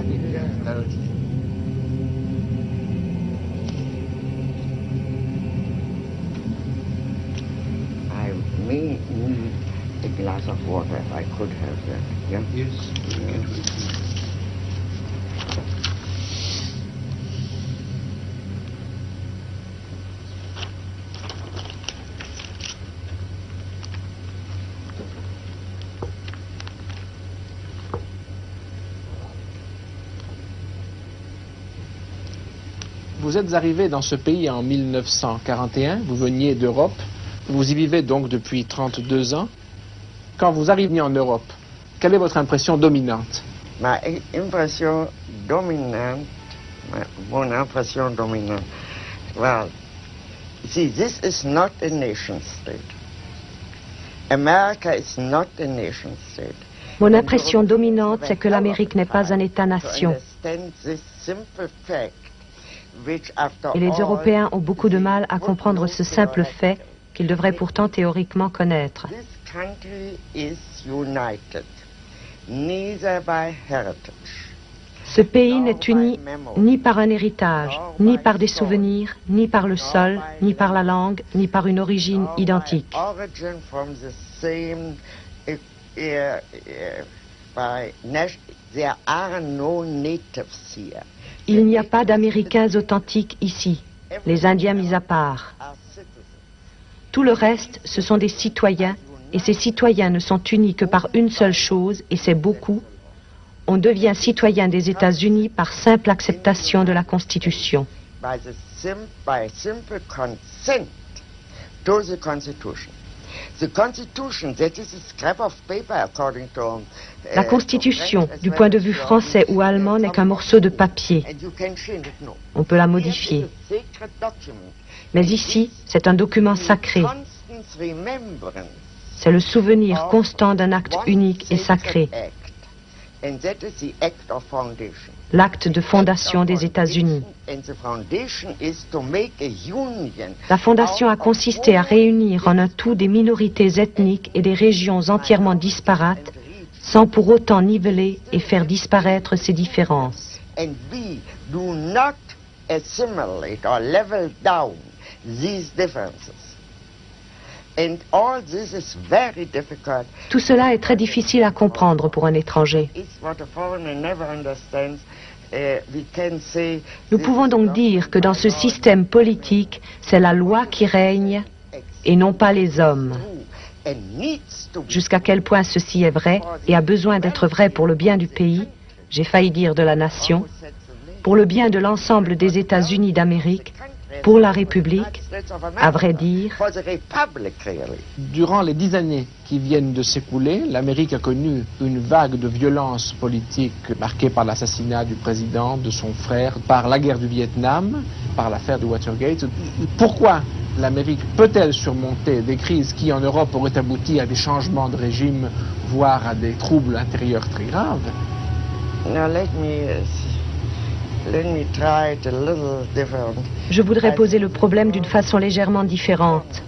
I may need a glass of water if I could have that. Yeah? Yes. Vous êtes arrivé dans ce pays en 1941, vous veniez d'Europe, vous y vivez donc depuis 32 ans. Quand vous arrivez en Europe, quelle est votre impression dominante? Mon impression dominante, well, see, this is not a nation state. America is not a nation state. Mon impression dominante, c'est que l'Amérique n'est pas un État-nation. Et les Européens ont beaucoup de mal à comprendre ce simple fait qu'ils devraient pourtant théoriquement connaître. Ce pays n'est uni ni par un héritage, ni par des souvenirs, ni par le sol, ni par la langue, ni par une origine identique. Il n'y a pas d'Américains authentiques ici, les Indiens mis à part. Tout le reste, ce sont des citoyens, et ces citoyens ne sont unis que par une seule chose, et c'est beaucoup. On devient citoyen des États-Unis par simple acceptation de la Constitution. La Constitution, du point de vue français ou allemand, n'est qu'un morceau de papier. On peut la modifier. Mais ici, c'est un document sacré. C'est le souvenir constant d'un acte unique et sacré. L'acte de fondation des États-Unis. La fondation a consisté à réunir en un tout des minorités ethniques et des régions entièrement disparates, sans pour autant niveler et faire disparaître ces différences. Tout cela est très difficile à comprendre pour un étranger. Nous pouvons donc dire que dans ce système politique, c'est la loi qui règne et non pas les hommes. Jusqu'à quel point ceci est vrai et a besoin d'être vrai pour le bien du pays, j'ai failli dire de la nation, pour le bien de l'ensemble des États-Unis d'Amérique, pour la République, à vrai dire. Durant les 10 années qui viennent de s'écouler, l'Amérique a connu une vague de violence politique marquée par l'assassinat du président, de son frère, par la guerre du Vietnam, par l'affaire de Watergate. Pourquoi l'Amérique peut-elle surmonter des crises qui, en Europe, auraient abouti à des changements de régime, voire à des troubles intérieurs très graves? Je voudrais poser le problème d'une façon légèrement différente.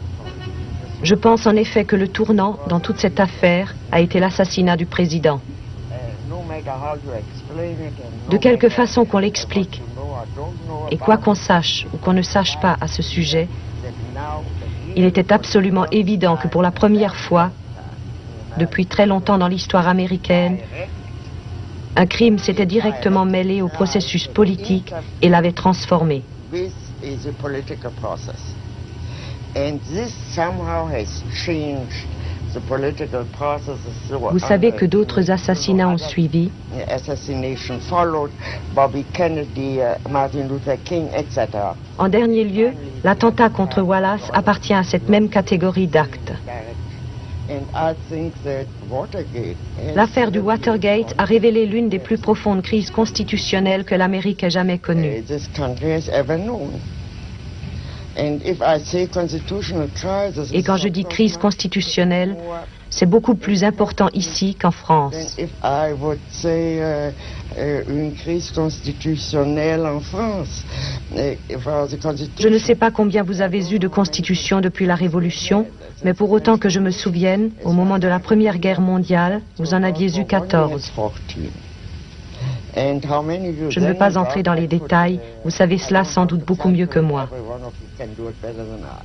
Je pense en effet que le tournant dans toute cette affaire a été l'assassinat du président. De quelque façon qu'on l'explique, et quoi qu'on sache ou qu'on ne sache pas à ce sujet, il était absolument évident que pour la première fois, depuis très longtemps dans l'histoire américaine, un crime s'était directement mêlé au processus politique et l'avait transformé. Vous savez que d'autres assassinats ont suivi. En dernier lieu, l'attentat contre Wallace appartient à cette même catégorie d'actes. L'affaire du Watergate a révélé l'une des plus profondes crises constitutionnelles que l'Amérique ait jamais connues. Et quand je dis crise constitutionnelle, c'est beaucoup plus important ici qu'en France. Une crise constitutionnelle en France. Je ne sais pas combien vous avez eu de constitutions depuis la Révolution, mais pour autant que je me souvienne, au moment de la Première Guerre mondiale, vous en aviez eu 14. Je ne veux pas entrer dans les détails, vous savez cela sans doute beaucoup mieux que moi.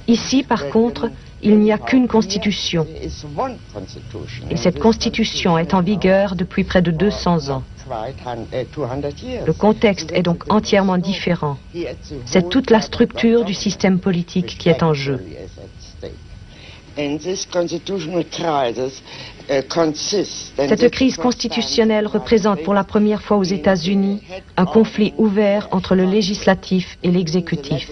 Ici, par contre, il n'y a qu'une constitution. Et cette constitution est en vigueur depuis près de 200 ans. Le contexte est donc entièrement différent. C'est toute la structure du système politique qui est en jeu. Cette crise constitutionnelle représente pour la première fois aux États-Unis un conflit ouvert entre le législatif et l'exécutif.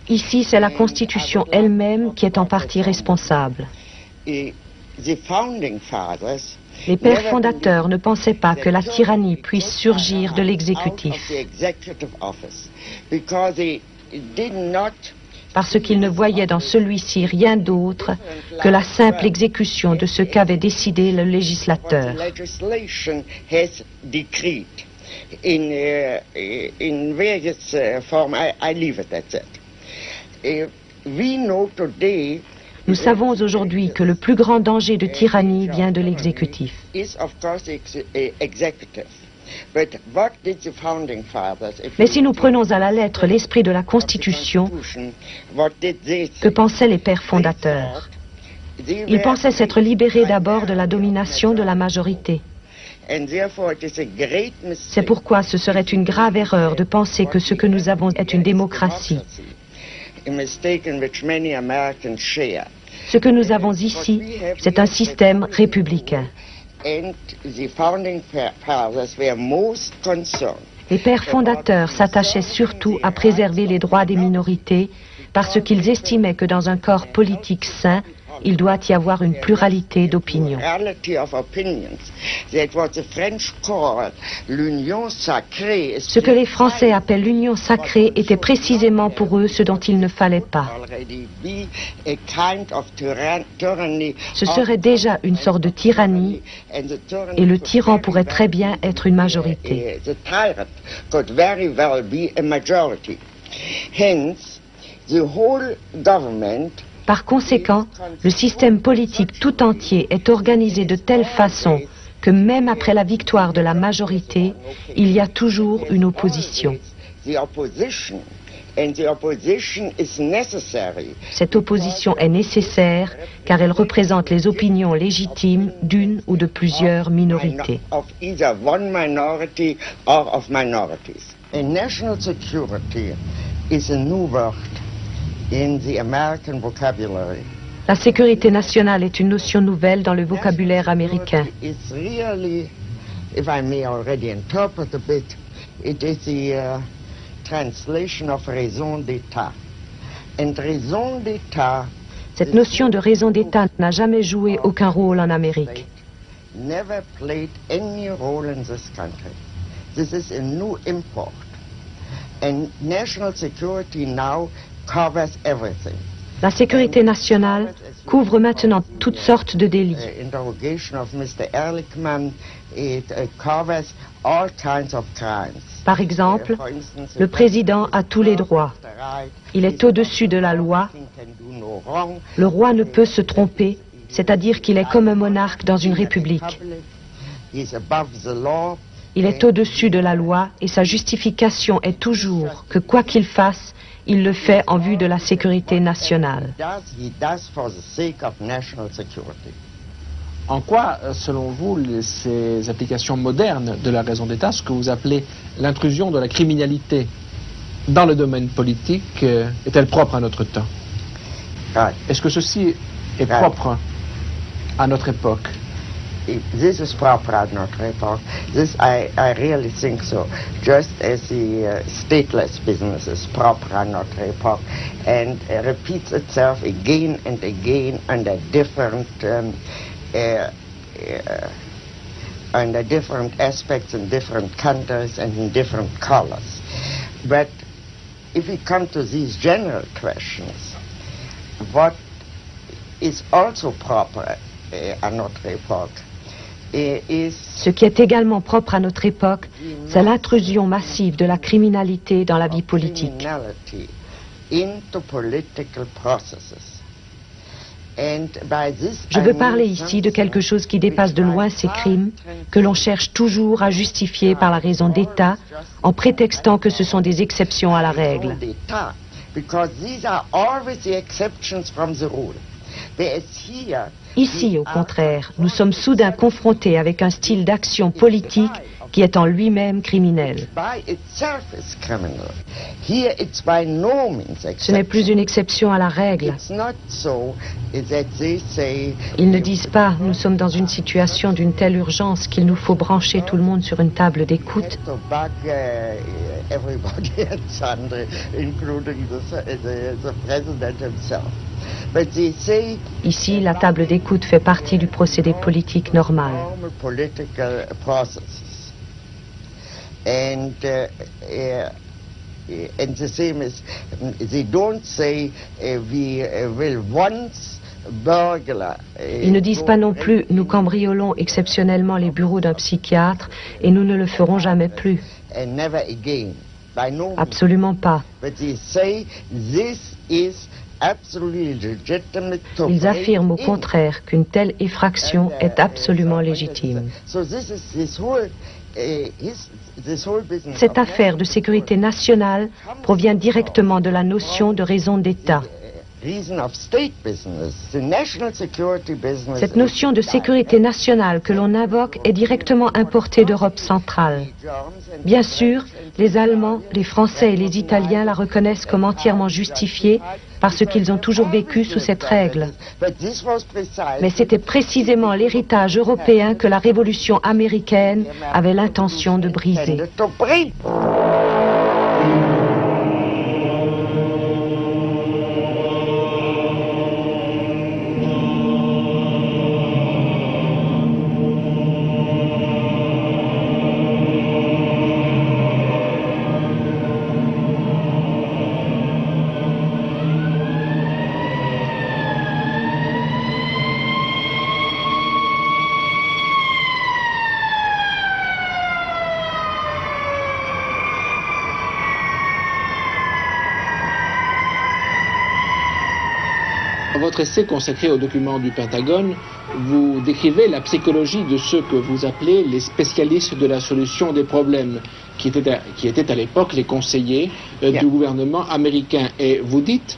Ici, c'est la Constitution elle-même qui est en partie responsable. Les pères fondateurs ne pensaient pas que la tyrannie puisse surgir de l'exécutif, parce qu'ils ne voyaient dans celui-ci rien d'autre que la simple exécution de ce qu'avait décidé le législateur. Nous savons aujourd'hui que le plus grand danger de tyrannie vient de l'exécutif. Mais si nous prenons à la lettre l'esprit de la Constitution, que pensaient les pères fondateurs? Ils pensaient s'être libérés d'abord de la domination de la majorité. C'est pourquoi ce serait une grave erreur de penser que ce que nous avons est une démocratie. Ce que nous avons ici, c'est un système républicain. Les pères fondateurs s'attachaient surtout à préserver les droits des minorités parce qu'ils estimaient que dans un corps politique sain, il doit y avoir une pluralité d'opinions. Ce que les Français appellent l'union sacrée était précisément pour eux ce dont il ne fallait pas. Ce serait déjà une sorte de tyrannie et le tyran pourrait très bien être une majorité. Par conséquent, le système politique tout entier est organisé de telle façon que même après la victoire de la majorité, il y a toujours une opposition. Cette opposition est nécessaire car elle représente les opinions légitimes d'une ou de plusieurs minorités. La sécurité nationale est une notion nouvelle dans le vocabulaire américain. Cette notion de raison d'État n'a jamais joué aucun rôle en Amérique. La sécurité nationale couvre maintenant toutes sortes de délits. Par exemple, le président a tous les droits. Il est au-dessus de la loi. Le roi ne peut se tromper, c'est-à-dire qu'il est comme un monarque dans une république. Il est au-dessus de la loi et sa justification est toujours que quoi qu'il fasse, il le fait en vue de la sécurité nationale. En quoi, selon vous, ces applications modernes de la raison d'État, ce que vous appelez l'intrusion de la criminalité dans le domaine politique, est-elle propre à notre temps? Est-ce que ceci est propre à notre époque? This is proper at notre époque. This I really think so. Just as the stateless business is proper at notre époque, and repeats itself again and again under different aspects in different countries and in different colors. But if we come to these general questions, what is also proper à notre époque? Ce qui est également propre à notre époque, c'est l'intrusion massive de la criminalité dans la vie politique. Je veux parler ici de quelque chose qui dépasse de loin ces crimes, que l'on cherche toujours à justifier par la raison d'État, en prétextant que ce sont des exceptions à la règle. Ici, au contraire, nous sommes soudain confrontés avec un style d'action politique qui est en lui-même criminel. Ce n'est plus une exception à la règle. Ils ne disent pas « nous sommes dans une situation d'une telle urgence qu'il nous faut brancher tout le monde sur une table d'écoute ». Ici, la table d'écoute fait partie du procédé politique normal. And the same as they don't say we will once burglar. Ils ne disent pas non plus nous cambriolons exceptionnellement les bureaux d'un psychiatre et nous ne le ferons jamais plus. And never again. By no means. Absolument pas. But they say this is absolutely legitimate. Ils affirment au contraire qu'une telle effraction est absolument légitime. So this whole Cette affaire de sécurité nationale provient directement de la notion de raison d'État. Cette notion de sécurité nationale que l'on invoque est directement importée d'Europe centrale. Bien sûr, les Allemands, les Français et les Italiens la reconnaissent comme entièrement justifiée parce qu'ils ont toujours vécu sous cette règle. Mais c'était précisément l'héritage européen que la révolution américaine avait l'intention de briser. Dans votre essai consacré aux documents du Pentagone, vous décrivez la psychologie de ceux que vous appelez les spécialistes de la solution des problèmes, qui étaient à l'époque les conseillers du gouvernement américain. Et vous dites,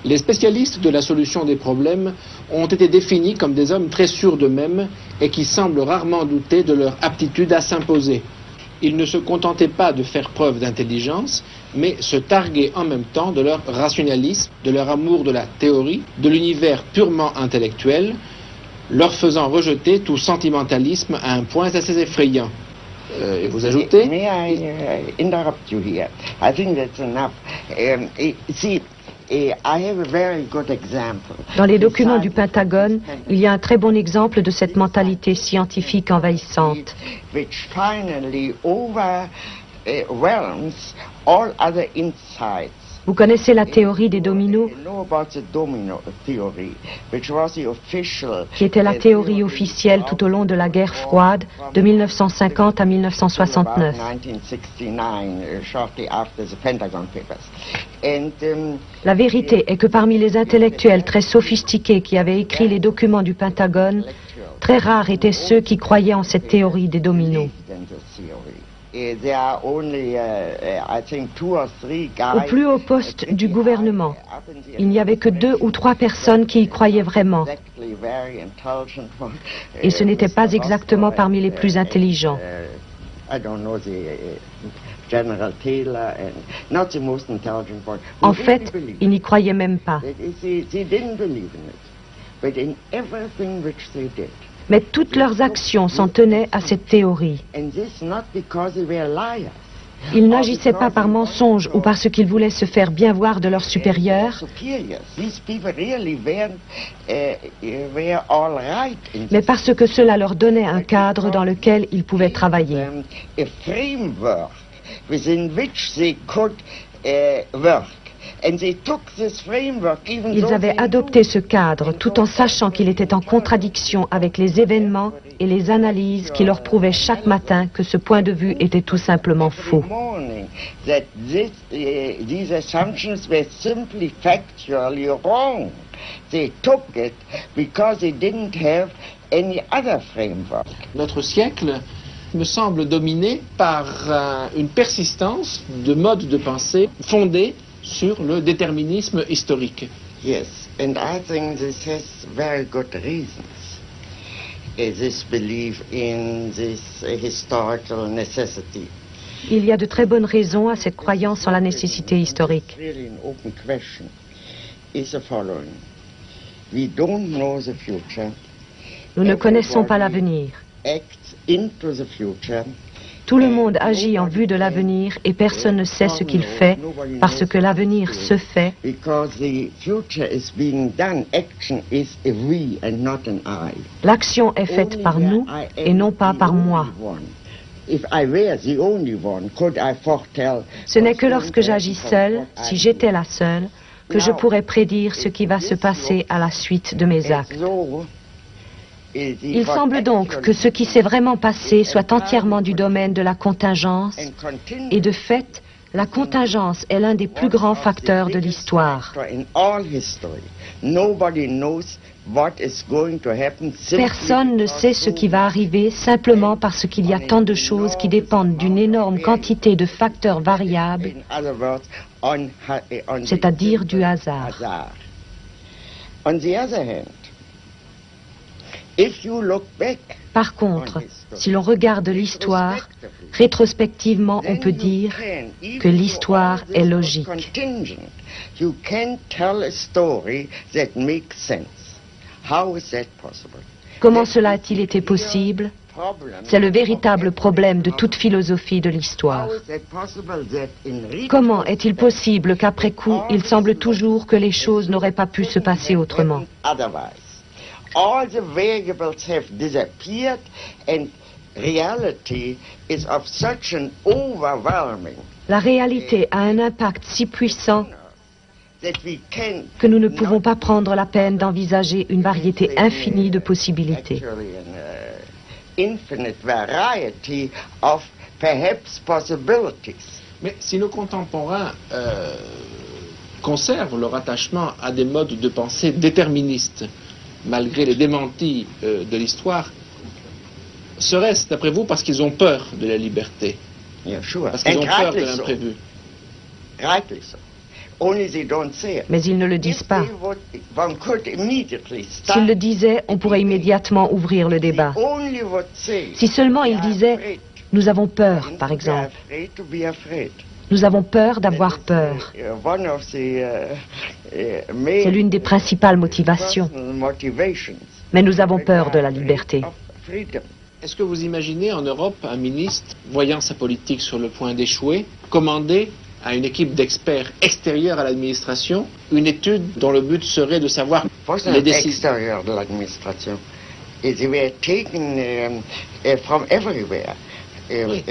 les spécialistes de la solution des problèmes ont été définis comme des hommes très sûrs d'eux-mêmes et qui semblent rarement douter de leur aptitude à s'imposer. Ils ne se contentaient pas de faire preuve d'intelligence, mais se targuaient en même temps de leur rationalisme, de leur amour de la théorie, de l'univers purement intellectuel, leur faisant rejeter tout sentimentalisme à un point assez effrayant. Et vous ajoutez... May I interrupt you here? I think that's enough. I have a very good example. Dans les documents du Pentagone, il y a un très bon exemple de cette mentalité scientifique envahissante. Which finally overwhelms all other insights. Vous connaissez la théorie des dominos, qui était la théorie officielle tout au long de la guerre froide de 1950 à 1969. La vérité est que parmi les intellectuels très sophistiqués qui avaient écrit les documents du Pentagone, très rares étaient ceux qui croyaient en cette théorie des dominos. Au plus haut poste du gouvernement, il n'y avait que 2 ou 3 personnes qui y croyaient vraiment. Et ce n'était pas exactement parmi les plus intelligents. En fait, ils n'y croyaient même pas. Mais toutes leurs actions s'en tenaient à cette théorie. Ils n'agissaient pas par mensonge ou parce qu'ils voulaient se faire bien voir de leurs supérieurs, mais parce que cela leur donnait un cadre dans lequel ils pouvaient travailler. Ils avaient adopté ce cadre tout en sachant qu'il était en contradiction avec les événements et les analyses qui leur prouvaient chaque matin que ce point de vue était tout simplement faux. that these assumptions were simply factually wrong. They took it because they didn't have any other framework. Notre siècle me semble dominé par une persistance de modes de pensée fondés sur le déterminisme historique. Yes, and I think this has very good reasons. This belief in this historical necessity. Il y a de très bonnes raisons à cette croyance en la nécessité historique. Really an open question is the following. We don't know the future. Nous ne connaissons pas l'avenir. Acts into the future. Tout le monde agit en vue de l'avenir et personne ne sait ce qu'il fait parce que l'avenir se fait. L'action est faite par nous et non pas par moi. Ce n'est que lorsque j'agis seul, si j'étais la seule, que je pourrais prédire ce qui va se passer à la suite de mes actes. Il semble donc que ce qui s'est vraiment passé soit entièrement du domaine de la contingence, et de fait, la contingence est l'un des plus grands facteurs de l'histoire. Personne ne sait ce qui va arriver simplement parce qu'il y a tant de choses qui dépendent d'une énorme quantité de facteurs variables, c'est-à-dire du hasard. Par contre, si l'on regarde l'histoire, rétrospectivement, on peut dire que l'histoire est logique. Comment cela a-t-il été possible? C'est le véritable problème de toute philosophie de l'histoire. Comment est-il possible qu'après coup, il semble toujours que les choses n'auraient pas pu se passer autrement? All the variables have disappeared and reality is of such an overwhelming. La réalité a un impact si puissant que nous ne pouvons pas prendre la peine d'envisager une variété infinie de possibilités. Infinite variety of perhaps possibilities. Mais si nos contemporains conservent leur attachement à des modes de pensée déterministes, malgré les démentis de l'histoire, serait-ce, d'après vous, parce qu'ils ont peur de la liberté? Parce qu'ils ont peur de l'imprévu? Mais ils ne le disent pas. S'ils le disaient, on pourrait immédiatement ouvrir le débat. Si seulement ils disaient « nous avons peur », par exemple. Nous avons peur d'avoir peur. C'est l'une des principales motivations. Mais nous avons peur de la liberté. Est-ce que vous imaginez en Europe un ministre, voyant sa politique sur le point d'échouer, commander à une équipe d'experts extérieurs à l'administration une étude dont le but serait de savoir les décisions extérieures de l'administration? They were taken from everywhere. Oui.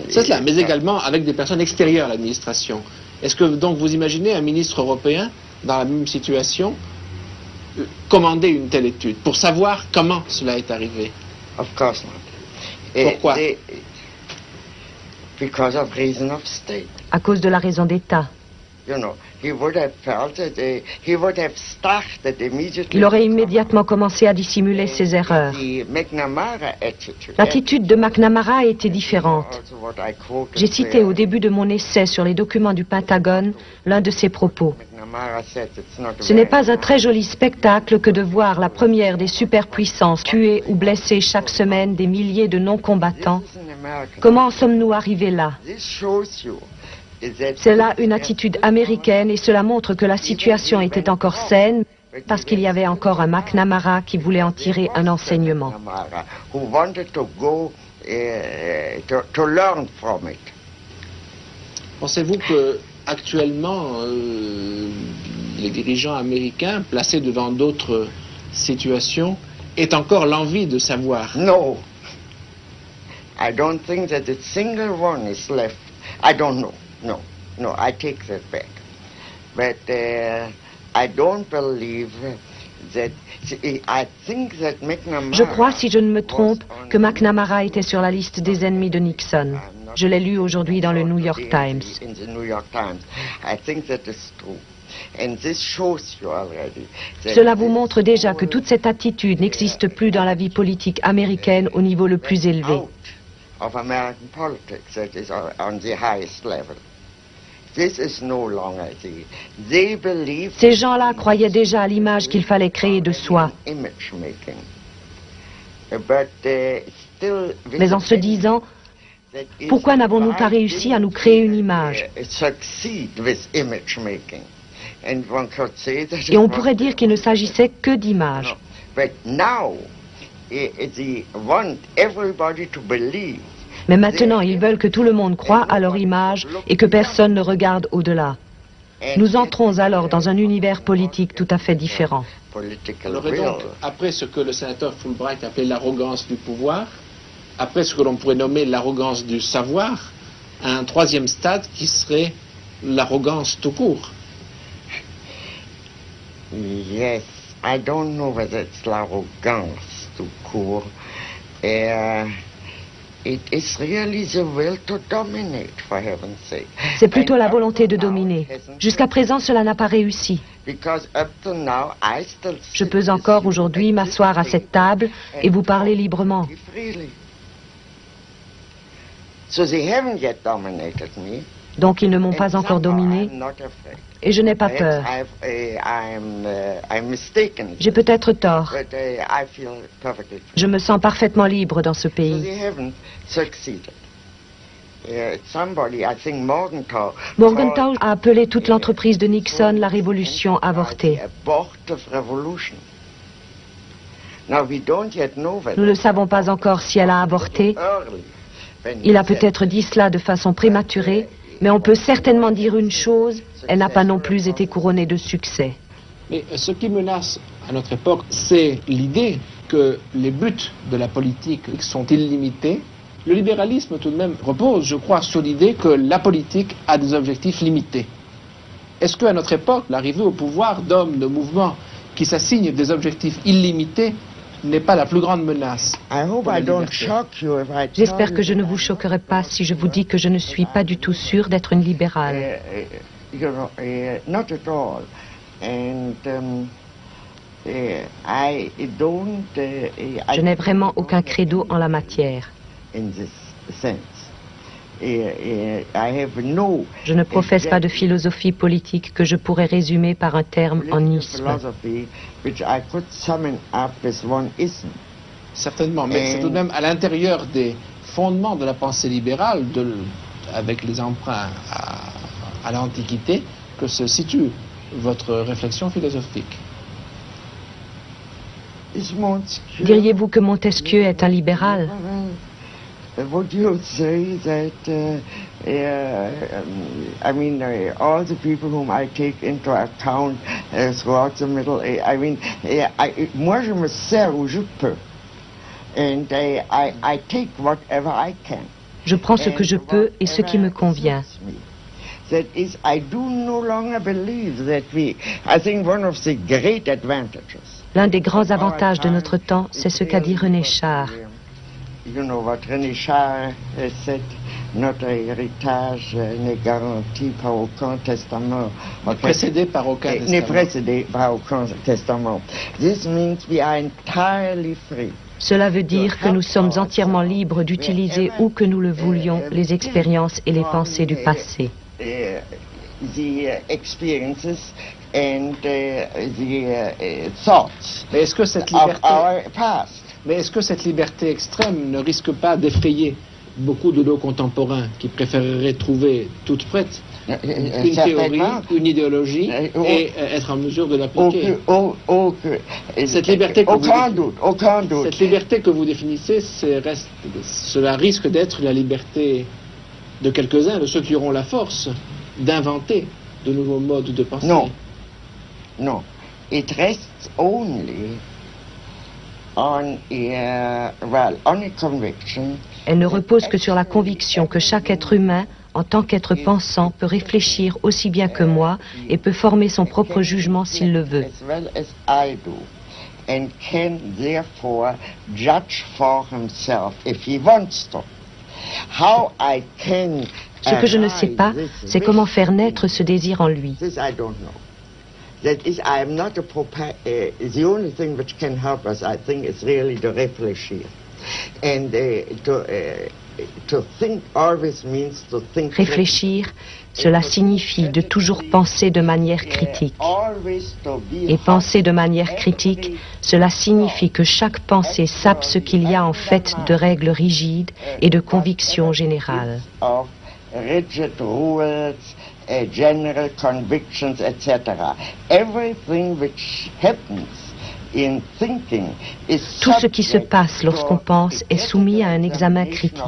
C'est cela, mais également avec des personnes extérieures à l'administration. Est-ce que donc vous imaginez un ministre européen dans la même situation commander une telle étude pour savoir comment cela est arrivé? Of course not. Pourquoi? Because of reason of state. À cause de la raison d'État. Il aurait immédiatement commencé à dissimuler ses erreurs. L'attitude de McNamara était différente. J'ai cité au début de mon essai sur les documents du Pentagone l'un de ses propos. Ce n'est pas un très joli spectacle que de voir la première des superpuissances tuer ou blesser chaque semaine des milliers de non-combattants. Comment en sommes-nous arrivés là? C'est là une attitude américaine et cela montre que la situation était encore saine parce qu'il y avait encore un McNamara qui voulait en tirer un enseignement. Pensez-vous que actuellement les dirigeants américains placés devant d'autres situations aient encore l'envie de savoir? No. I don't think that a single one is left. I don't know. No, I take that back. But I don't believe that. I think that McNamara. Je crois, si je ne me trompe, que McNamara était sur la liste des ennemis de Nixon. Je l'ai lu aujourd'hui dans le New York Times. Cela vous montre déjà que toute cette attitude n'existe plus dans la vie politique américaine au niveau le plus élevé. Ces gens-là croyaient déjà à l'image qu'il fallait créer de soi. Mais en se disant, pourquoi n'avons-nous pas réussi à nous créer une image? Et on pourrait dire qu'il ne s'agissait que d'images. Mais maintenant, ils veulent que tout le monde croie à leur image et que personne ne regarde au-delà. Nous entrons alors dans un univers politique tout à fait différent. Alors, donc, après ce que le sénateur Fulbright appelait l'arrogance du pouvoir, après ce que l'on pourrait nommer l'arrogance du savoir, un troisième stade qui serait l'arrogance tout court. Yes, I don't know whether it's l'arrogance tout court. C'est plutôt la volonté de dominer. Jusqu'à présent, cela n'a pas réussi. Je peux encore aujourd'hui m'asseoir à cette table et vous parler librement. Donc ils ne m'ont pas encore dominé et je n'ai pas peur. J'ai peut-être tort. Je me sens parfaitement libre dans ce pays. Morgenthau a appelé toute l'entreprise de Nixon la révolution avortée. Nous ne savons pas encore si elle a avorté. Il a peut-être dit cela de façon prématurée, mais on peut certainement dire une chose, elle n'a pas non plus été couronnée de succès. Mais ce qui menace à notre époque, c'est l'idée que les buts de la politique sont illimités. Le libéralisme, tout de même, repose, je crois, sur l'idée que la politique a des objectifs limités. Est-ce qu'à notre époque, l'arrivée au pouvoir d'hommes, de mouvements qui s'assignent des objectifs illimités n'est pas la plus grande menace? J'espère que je ne vous choquerai pas si je vous dis que je ne suis pas du tout sûr d'être une libérale. Je n'ai vraiment aucun credo en la matière. Je ne professe pas de philosophie politique que je pourrais résumer par un terme en isme. Certainement, mais c'est tout de même à l'intérieur des fondements de la pensée libérale, avec les emprunts à l'Antiquité, que se situe votre réflexion philosophique. Diriez-vous que Montesquieu est un libéral? Would you say that, all the people whom I take into account throughout the Middle Age, moi je me sers où je peux. And I take whatever I can. Je prends ce que je peux et ce qui me convient. That is, I do no longer believe that I think one of the great advantages. L'un des grands avantages de notre temps, c'est ce qu'a dit René Char. You know what René Char said, notre héritage n'est garanti par aucun testament. Précédé par aucun testament. N'est précédé par aucun testament. This means we are entirely free. Cela veut dire que nous sommes entièrement libres d'utiliser où que nous le voulions les expériences et les pensées du passé. The experiences and the thoughts Mais est-ce que cette liberté... of our past. Mais est-ce que cette liberté extrême ne risque pas d'effrayer beaucoup de nos contemporains qui préféreraient trouver toute prête une théorie, une idéologie et être en mesure de l'appliquer? Cette liberté que vous définissez, cela risque d'être la liberté de quelques-uns, de ceux qui auront la force d'inventer de nouveaux modes de pensée. Non, non. It rests only Elle ne repose que sur la conviction que chaque être humain, en tant qu'être pensant, peut réfléchir aussi bien que moi et peut former son propre jugement s'il le veut. Ce que je ne sais pas, c'est comment faire naître ce désir en lui. That is, I am not the only thing which can help us, I think, is really to réfléchir. And to think always means to think. Réfléchir, cela signifie de toujours penser de manière critique. Et penser de manière critique, cela signifie que chaque pensée sape ce qu'il y a en fait de règles rigides et de convictions générales. Rigid rules, general convictions, etc. Everything which happens in thinking is tout ce qui se passe lorsqu'on pense est soumis à un examen critique.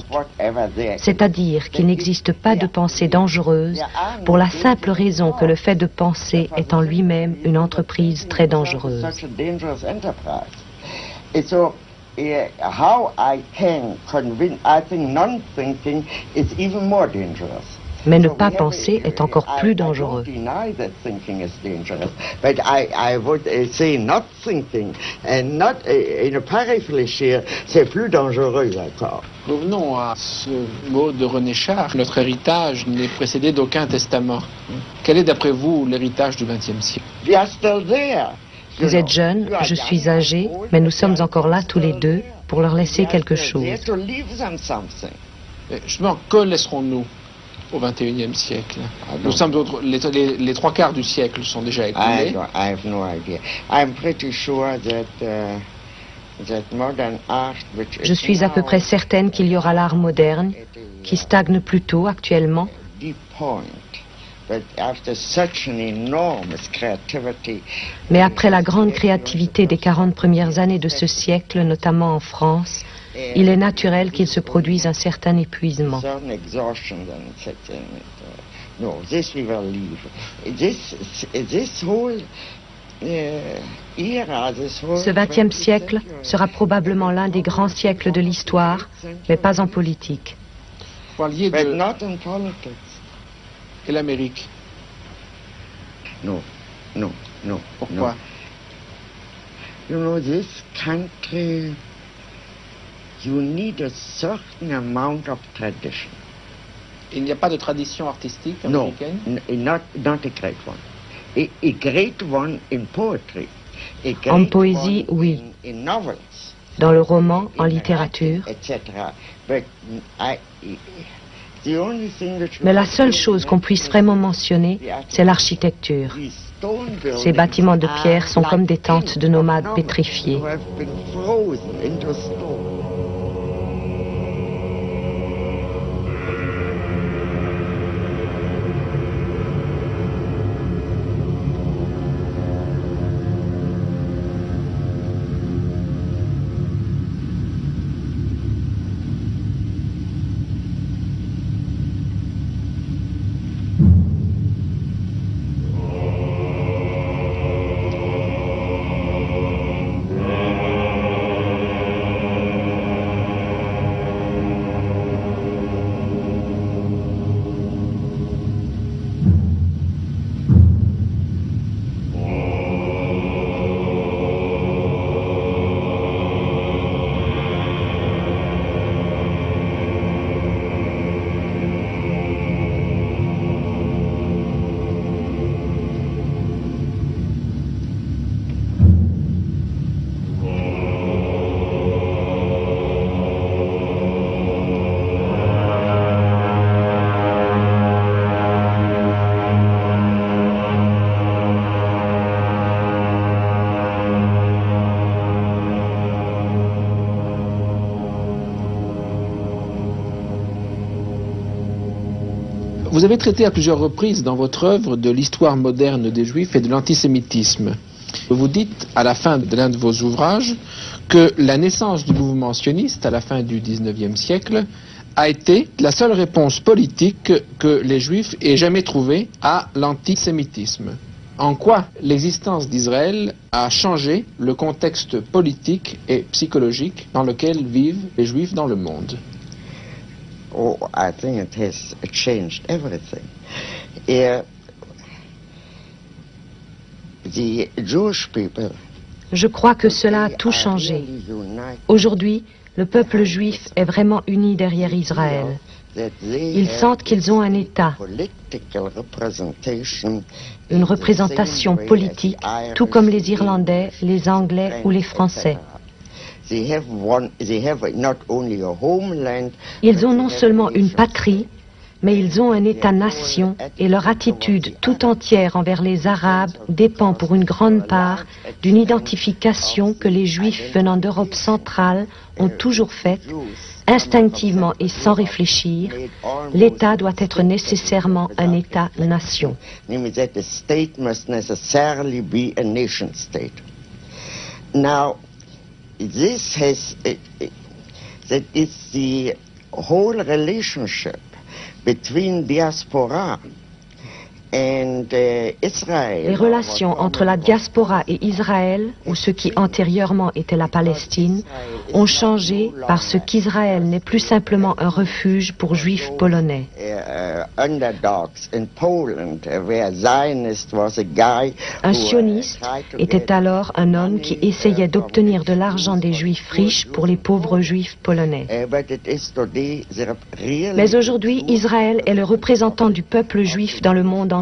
C'est-à-dire qu'il n'existe pas de pensée dangereuse pour la simple raison que le fait de penser est en lui-même une entreprise très dangereuse. How I can convince, I think non-thinking is even more dangerous. Mais ne pas penser est encore plus dangereux. But I would say not thinking and not, ne pas réfléchir, c'est plus dangereux encore. Revenons à ce mot de René Char. Notre héritage n'est précédé d'aucun testament. Quel est d'après vous l'héritage du XXe siècle? We are still there. Vous êtes jeune, je suis âgé, mais nous sommes encore là tous les deux pour leur laisser quelque chose. Justement, que laisserons-nous au XXIe siècle? Nous sommes les trois quarts du siècle sont déjà écoulés. I have no idea. I'm pretty sure that modern art, je suis à peu près certaine qu'il y aura l'art moderne, qui stagne plutôt actuellement. Mais après la grande créativité des 40 premières années de ce siècle, notamment en France, il est naturel qu'il se produise un certain épuisement. Ce XXe siècle sera probablement l'un des grands siècles de l'histoire, mais pas en politique. Vous parliez de... Et l'Amérique? No. Pourquoi? You know, this country, you need a certain amount of tradition. Il n'y a pas de tradition artistique américaine? No, not a great one. A great one in poetry. En poésie, oui. In novels. Dans le roman, en littérature. Etc. But mais la seule chose qu'on puisse vraiment mentionner, c'est l'architecture. Ces bâtiments de pierre sont comme des tentes de nomades pétrifiés. Vous avez traité à plusieurs reprises dans votre œuvre de l'histoire moderne des Juifs et de l'antisémitisme. Vous dites à la fin de l'un de vos ouvrages que la naissance du mouvement sioniste à la fin du XIXe siècle a été la seule réponse politique que les Juifs aient jamais trouvée à l'antisémitisme. En quoi l'existence d'Israël a changé le contexte politique et psychologique dans lequel vivent les Juifs dans le monde? Oh, I think it has changed everything. The Jewish people, je crois que cela a tout changé. Aujourd'hui, Le peuple juif est vraiment uni derrière Israël. Ils sentent qu'ils ont un État, une représentation politique, tout comme les Irlandais, les Anglais ou les Français. Ils ont non seulement une patrie, mais ils ont un État-nation et leur attitude tout entière envers les Arabes dépend pour une grande part d'une identification que les Juifs venant d'Europe centrale ont toujours faite, instinctivement et sans réfléchir. L'État doit être nécessairement un État-nation. Now, this has, that is the whole relationship between diaspora and Israel. Les relations entre la diaspora et Israël, ou ce qui antérieurement était la Palestine, ont changé parce qu'Israël n'est plus simplement un refuge pour juifs polonais. Un sioniste était alors un homme qui essayait d'obtenir de l'argent des juifs riches pour les pauvres juifs polonais. Mais aujourd'hui, Israël est le représentant du peuple juif dans le monde entier.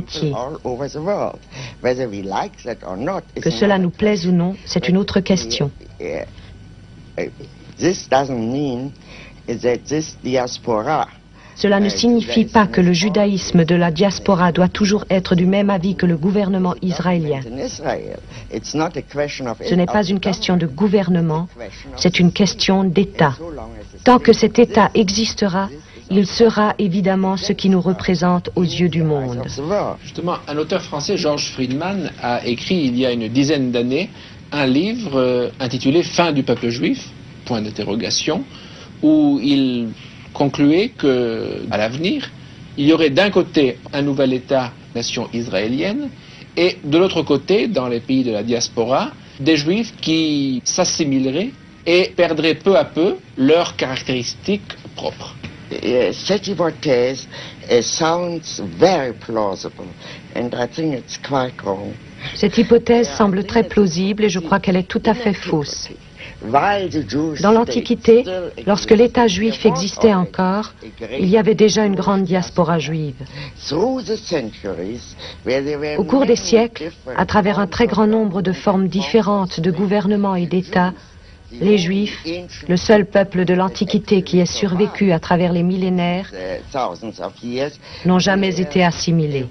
Que cela nous plaise ou non, c'est une autre question. Cela ne signifie pas que le judaïsme de la diaspora doit toujours être du même avis que le gouvernement israélien. Ce n'est pas une question de gouvernement, c'est une question d'État. Tant que cet État existera, il sera évidemment ce qui nous représente aux yeux du monde. Justement, un auteur français, Georges Friedman, a écrit il y a une dizaine d'années un livre intitulé « Fin du peuple juif », point d'interrogation, où il concluait qu'à l'avenir, il y aurait d'un côté un nouvel État-nation israélienne et de l'autre côté, dans les pays de la diaspora, des juifs qui s'assimileraient et perdraient peu à peu leurs caractéristiques propres. Cette hypothèse sounds very plausible, and I think it's quite wrong. Cette hypothèse semble très plausible et je crois qu'elle est tout à fait fausse. Dans l'Antiquité, lorsque l'État juif existait encore, il y avait déjà une grande diaspora juive. Au cours des siècles, à travers un très grand nombre de formes différentes de gouvernement et d'État, les Juifs, le seul peuple de l'Antiquité qui ait survécu à travers les millénaires, n'ont jamais été assimilés.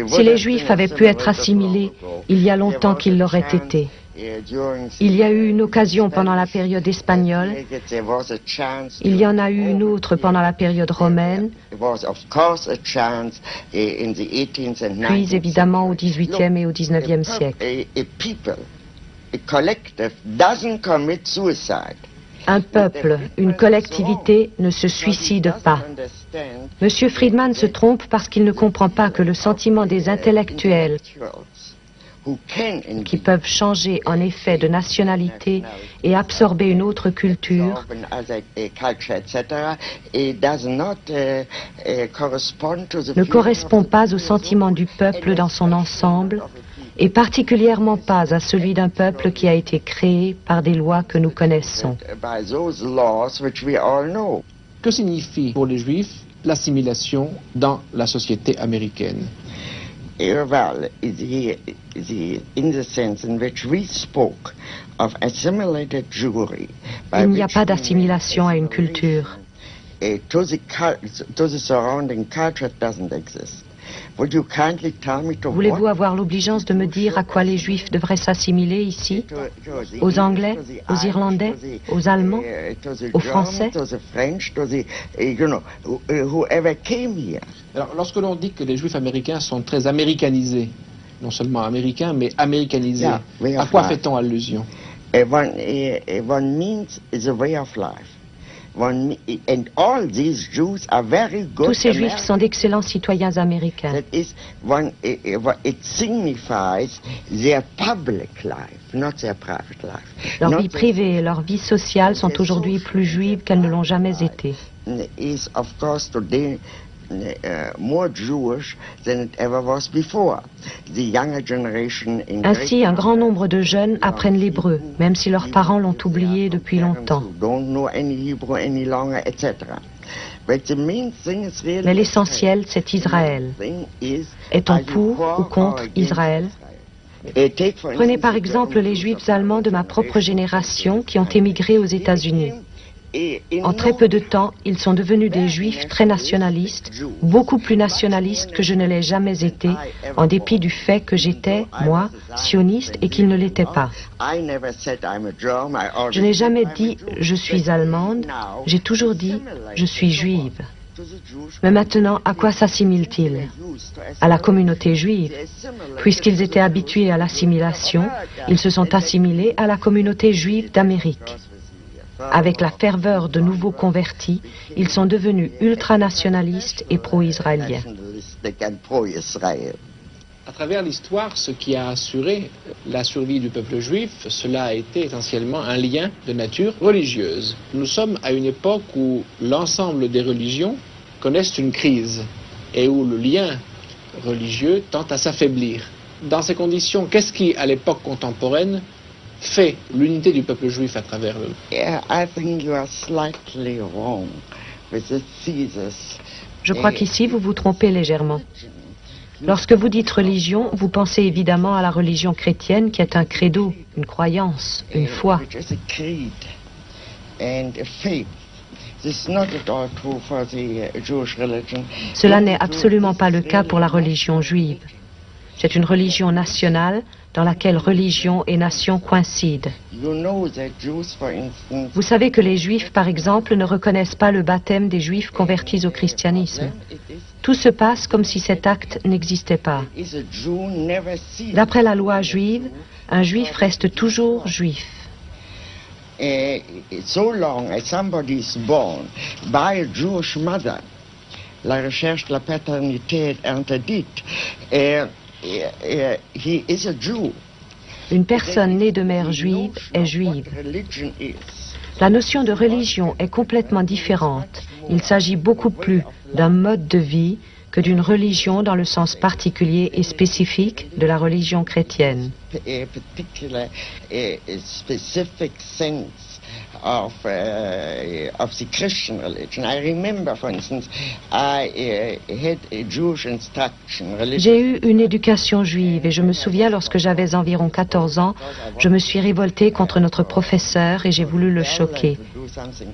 Si les Juifs avaient pu être assimilés, il y a longtemps qu'ils l'auraient été. Il y a eu une occasion pendant la période espagnole, il y en a eu une autre pendant la période romaine, puis évidemment au XVIIIe et au XIXe siècle. Un peuple, une collectivité ne se suicide pas. Monsieur Friedman se trompe parce qu'il ne comprend pas que le sentiment des intellectuels qui peuvent changer en effet de nationalité et absorber une autre culture ne correspond pas au sentiment du peuple dans son ensemble et particulièrement pas à celui d'un peuple qui a été créé par des lois que nous connaissons. Que signifie pour les Juifs l'assimilation dans la société américaine? Well, in the sense in which we spoke of assimilated Jewry. Il n'y a pas d'assimilation à une culture. To the surrounding culture doesn't exist. Would you kindly tell me to Voulez-vous avoir l'obligeance de me dire à quoi les Juifs devraient s'assimiler ici? Aux Anglais, aux Irlandais, aux Allemands, aux Français? Alors, lorsque l'on dit que les Juifs américains sont très américanisés, non seulement américains, mais américanisés, à quoi fait-on allusion? One means is a way of life. Tous ces Juifs sont d'excellents citoyens américains. Leur vie privée et leur vie sociale sont aujourd'hui plus juives qu'elles ne l'ont jamais été. Ainsi, un grand nombre de jeunes apprennent l'hébreu, même si leurs parents l'ont oublié depuis longtemps. Mais l'essentiel, c'est Israël. Est-on pour ou contre Israël? Prenez par exemple les Juifs allemands de ma propre génération qui ont émigré aux États-Unis. En très peu de temps, ils sont devenus des Juifs très nationalistes, beaucoup plus nationalistes que je ne l'ai jamais été, en dépit du fait que j'étais, moi, sioniste et qu'ils ne l'étaient pas. Je n'ai jamais dit « je suis allemande », j'ai toujours dit « je suis juive ». Mais maintenant, à quoi s'assimilent-ils? À la communauté juive. Puisqu'ils étaient habitués à l'assimilation, ils se sont assimilés à la communauté juive d'Amérique. Avec la ferveur de nouveaux convertis, ils sont devenus ultranationalistes et pro-israéliens. À travers l'histoire, ce qui a assuré la survie du peuple juif, cela a été essentiellement un lien de nature religieuse. Nous sommes à une époque où l'ensemble des religions connaissent une crise et où le lien religieux tend à s'affaiblir. Dans ces conditions, qu'est-ce qui, à l'époque contemporaine, fait l'unité du peuple juif à travers le... Je crois qu'ici, vous vous trompez légèrement. Lorsque vous dites religion, vous pensez évidemment à la religion chrétienne qui est un credo, une croyance, une foi. Cela n'est absolument pas le cas pour la religion juive. C'est une religion nationale dans laquelle religion et nation coïncident. Vous savez que les Juifs, par exemple, ne reconnaissent pas le baptême des Juifs convertis au christianisme. Tout se passe comme si cet acte n'existait pas. D'après la loi juive, un Juif reste toujours Juif. La recherche de la paternité est interdite. Une personne née de mère juive est juive. La notion de religion est complètement différente. Il s'agit beaucoup plus d'un mode de vie que d'une religion dans le sens particulier et spécifique de la religion chrétienne. Of the Christian religion. I remember, for instance, I had a Jewish instruction. J'ai eu une éducation juive et je me souviens lorsque j'avais environ 14 ans, je me suis révoltée contre notre professeur et j'ai voulu le choquer.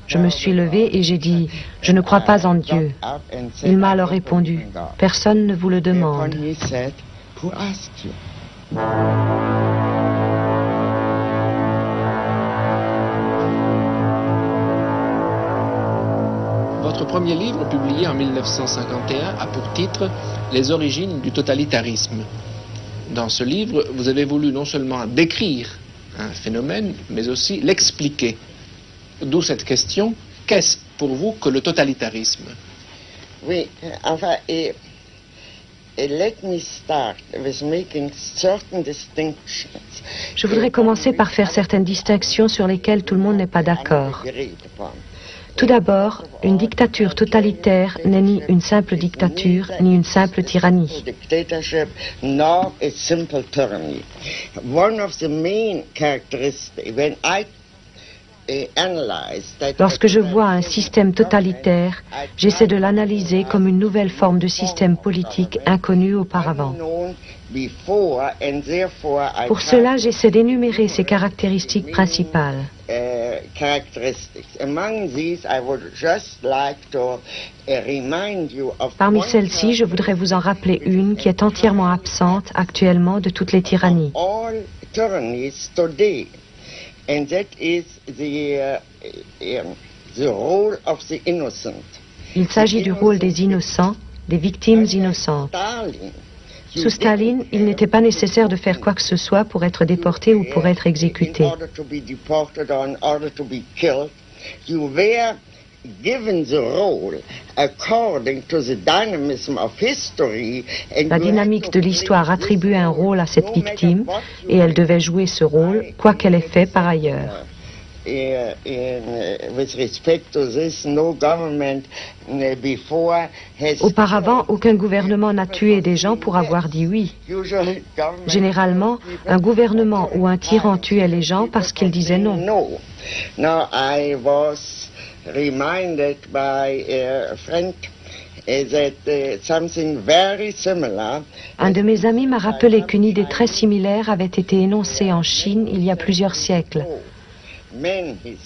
Je me suis levée et j'ai dit « Je ne crois pas en Dieu ». Il m'a alors répondu « Personne ne vous le demande ». Votre premier livre, publié en 1951, a pour titre « Les origines du totalitarisme ». Dans ce livre, vous avez voulu non seulement décrire un phénomène, mais aussi l'expliquer. D'où cette question, qu'est-ce pour vous que le totalitarisme? Oui, enfin, let me start with making certain distinctions. Je voudrais commencer par faire certaines distinctions sur lesquelles tout le monde n'est pas d'accord. Tout d'abord, une dictature totalitaire n'est ni une simple dictature, ni une simple tyrannie. Lorsque je vois un système totalitaire, j'essaie de l'analyser comme une nouvelle forme de système politique inconnu auparavant. Pour cela, j'essaie d'énumérer ses caractéristiques principales. Parmi celles-ci, je voudrais vous en rappeler une qui est entièrement absente actuellement de toutes les tyrannies. And that is the role of the innocent. Il s'agit du rôle des innocents, des victimes innocentes. Sous Staline, il n'était pas nécessaire de faire quoi que ce soit pour être déporté ou pour être exécuté. La dynamique de l'histoire attribuait un rôle à cette victime et elle devait jouer ce rôle, quoi qu'elle ait fait par ailleurs. Auparavant, aucun gouvernement n'a tué des gens pour avoir dit oui. Généralement, un gouvernement ou un tyran tuait les gens parce qu'ils disaient non. Now, I was reminded by a friend that something very similar. Un de mes amis m'a rappelé qu'une idée très similaire avait été énoncée en Chine il y a plusieurs siècles.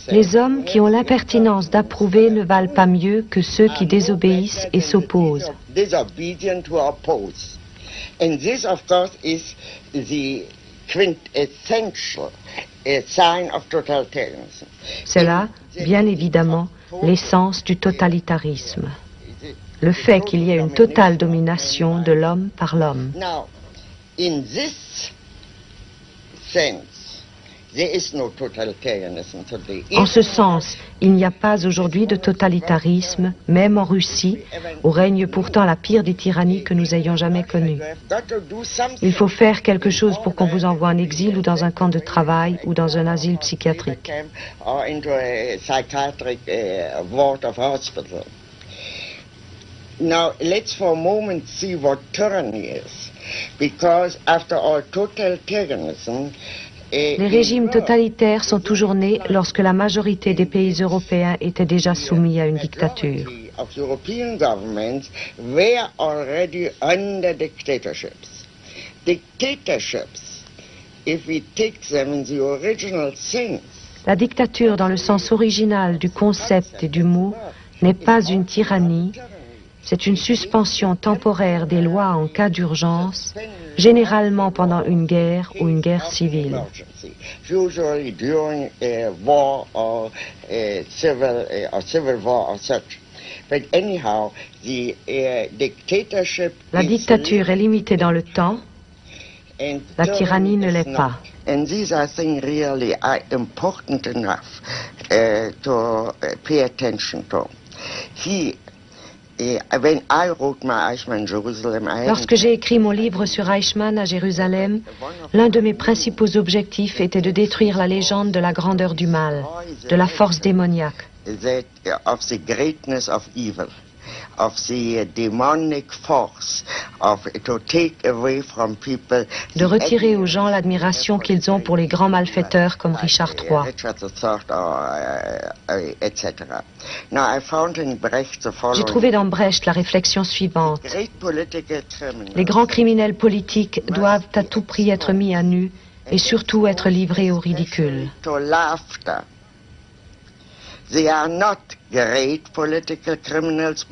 Les hommes qui ont l'impertinence d'approuver ne valent pas mieux que ceux qui désobéissent et s'opposent. And this, of course, is the quintessential sign of totalitarianism. C'est là, bien évidemment, l'essence du totalitarisme. Le fait qu'il y ait une totale domination de l'homme par l'homme. Now, in this sense, there is no totalitarianism today. En ce sens, il n'y a pas aujourd'hui de totalitarisme, même en Russie, où règne pourtant la pire des tyrannies que nous ayons jamais connues. Il faut faire quelque chose pour qu'on vous envoie en exil ou dans un camp de travail ou dans un asile psychiatrique. Now, let's for a moment see what tyranny is, because after all, totalitarianism. Les régimes totalitaires sont toujours nés lorsque la majorité des pays européens étaient déjà soumis à une dictature. La dictature, dans le sens original du concept et du mot, n'est pas une tyrannie. C'est une suspension temporaire des lois en cas d'urgence, généralement pendant une guerre ou une guerre civile. La dictature est limitée dans le temps, la tyrannie ne l'est pas. And these, I think, really are important enough to pay attention to. Lorsque j'ai écrit mon livre sur Eichmann à Jérusalem, l'un de mes principaux objectifs était de détruire la légende de la grandeur du mal, de la force démoniaque. De retirer aux gens l'admiration qu'ils ont pour les grands malfaiteurs comme Richard III. J'ai trouvé dans Brecht la réflexion suivante. Les grands criminels politiques doivent à tout prix être mis à nu et surtout être livrés au ridicule.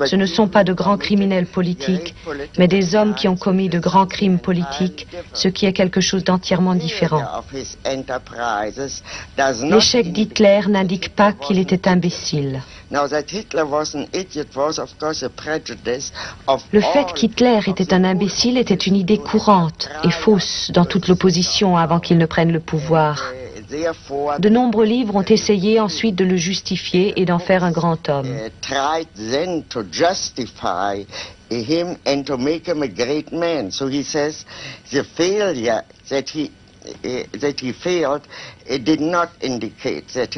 Ce ne sont pas de grands criminels politiques, mais des hommes qui ont commis de grands crimes politiques, ce qui est quelque chose d'entièrement différent. L'échec d'Hitler n'indique pas qu'il était imbécile. Le fait qu'Hitler était un imbécile était une idée courante et fausse dans toute l'opposition avant qu'il ne prenne le pouvoir. De nombreux livres ont essayé ensuite de le justifier et d'en faire un grand homme.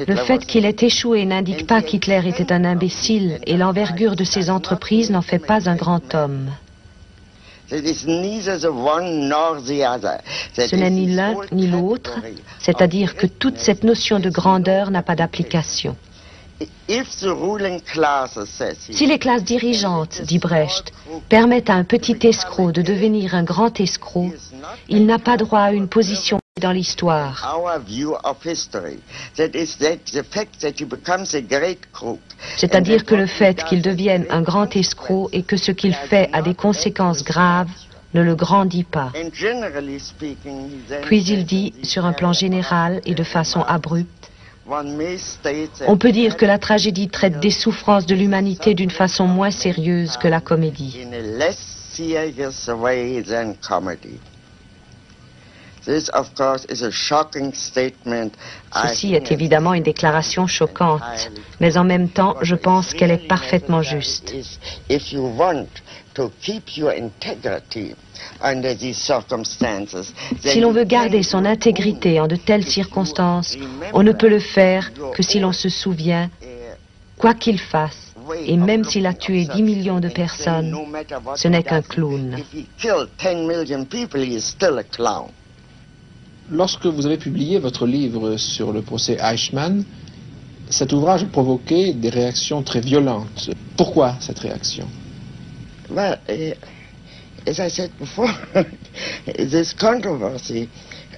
Le fait qu'il ait échoué n'indique pas qu'Hitler était un imbécile et l'envergure de ses entreprises n'en fait pas un grand homme. Ce n'est ni l'un ni l'autre, c'est-à-dire que toute cette notion de grandeur n'a pas d'application. Si les classes dirigeantes, dit Brecht, permettent à un petit escroc de devenir un grand escroc, il n'a pas droit à une position dans l'histoire. C'est-à-dire que le fait qu'il devienne un grand escroc et que ce qu'il fait a des conséquences graves ne le grandit pas. Puis il dit, sur un plan général et de façon abrupte, on peut dire que la tragédie traite des souffrances de l'humanité d'une façon moins sérieuse que la comédie. Ceci est évidemment une déclaration choquante, mais en même temps, je pense qu'elle est parfaitement juste. Si l'on veut garder son intégrité en de telles circonstances, on ne peut le faire que si l'on se souvient, quoi qu'il fasse, et même s'il a tué 10 millions de personnes, ce n'est qu'un clown. Lorsque vous avez publié votre livre sur le procès Eichmann, cet ouvrage a provoqué des réactions très violentes. Pourquoi cette réaction? Well, as I said before, this controversy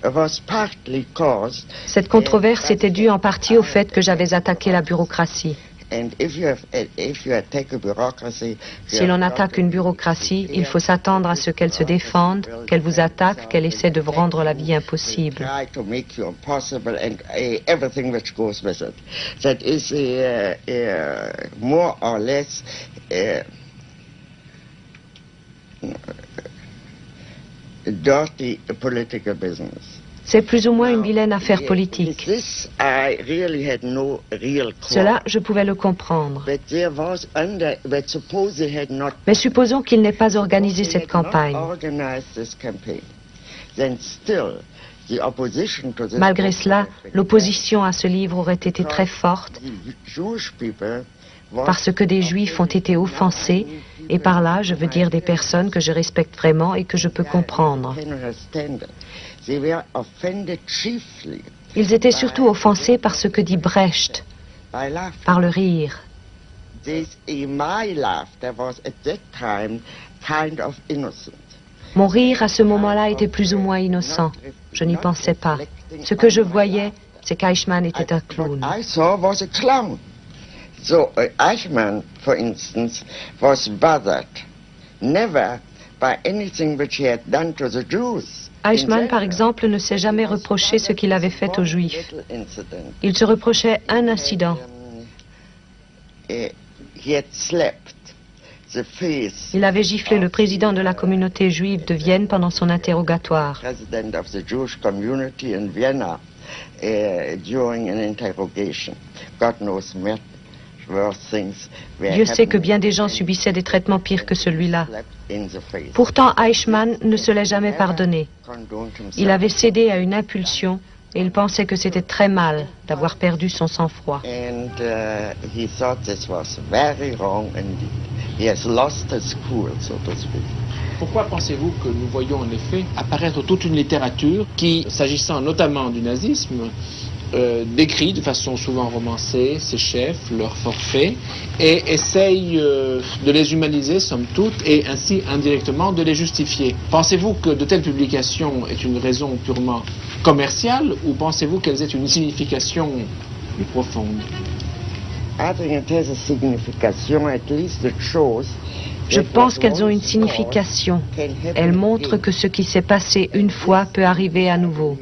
was partly caused. Cette controverse était due en partie au fait que j'avais attaqué la bureaucratie. Si l'on attaque une bureaucratie, il faut s'attendre à ce qu'elle se défende, qu'elle vous attaque, qu'elle essaie de vous rendre la vie impossible. More or less dirty political business. C'est plus ou moins une vilaine affaire politique. Cela, je pouvais le comprendre. Mais supposons qu'il n'ait pas organisé cette campagne. Malgré cela, l'opposition à ce livre aurait été très forte parce que des Juifs ont été offensés, et par là, je veux dire des personnes que je respecte vraiment et que je peux comprendre. Ils étaient surtout offensés par ce que dit Brecht, par le rire. Mon rire à ce moment-là était plus ou moins innocent. Je n'y pensais pas. Ce que je voyais, c'est qu'Eichmann était un clown. So Eichmann, for instance, was bothered never by anything which he had done to the Jews. Eichmann, par exemple, ne s'est jamais reproché ce qu'il avait fait aux Juifs. Il se reprochait un incident. Il avait giflé le président de la communauté juive de Vienne pendant son interrogatoire. Dieu sait que bien des gens subissaient des traitements pires que celui-là. Pourtant, Eichmann ne se l'est jamais pardonné. Il avait cédé à une impulsion et il pensait que c'était très mal d'avoir perdu son sang-froid. Pourquoi pensez-vous que nous voyons en effet apparaître toute une littérature qui, s'agissant notamment du nazisme, décrit de façon souvent romancée ces chefs, leurs forfaits, et essaye de les humaniser, somme toute, et ainsi indirectement de les justifier. Pensez-vous que de telles publications est une raison purement commerciale, ou pensez-vous qu'elles aient une signification plus profonde? Je pense qu'elles ont une signification. Elles montrent que ce qui s'est passé une fois peut arriver à nouveau.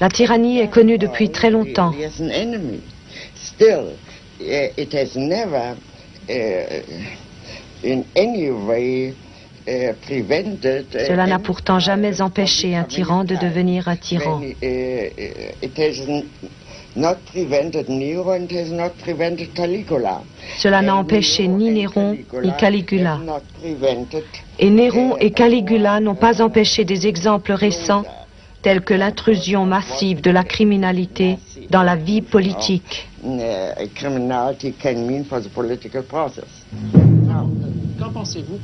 La tyrannie est connue depuis très longtemps. Cela n'a pourtant jamais empêché un tyran de devenir un tyran. Cela n'a empêché ni Néron ni Caligula. Et Néron et Caligula n'ont pas empêché des exemples récents tels que l'intrusion massive de la criminalité dans la vie politique. Qu'en pensez-vous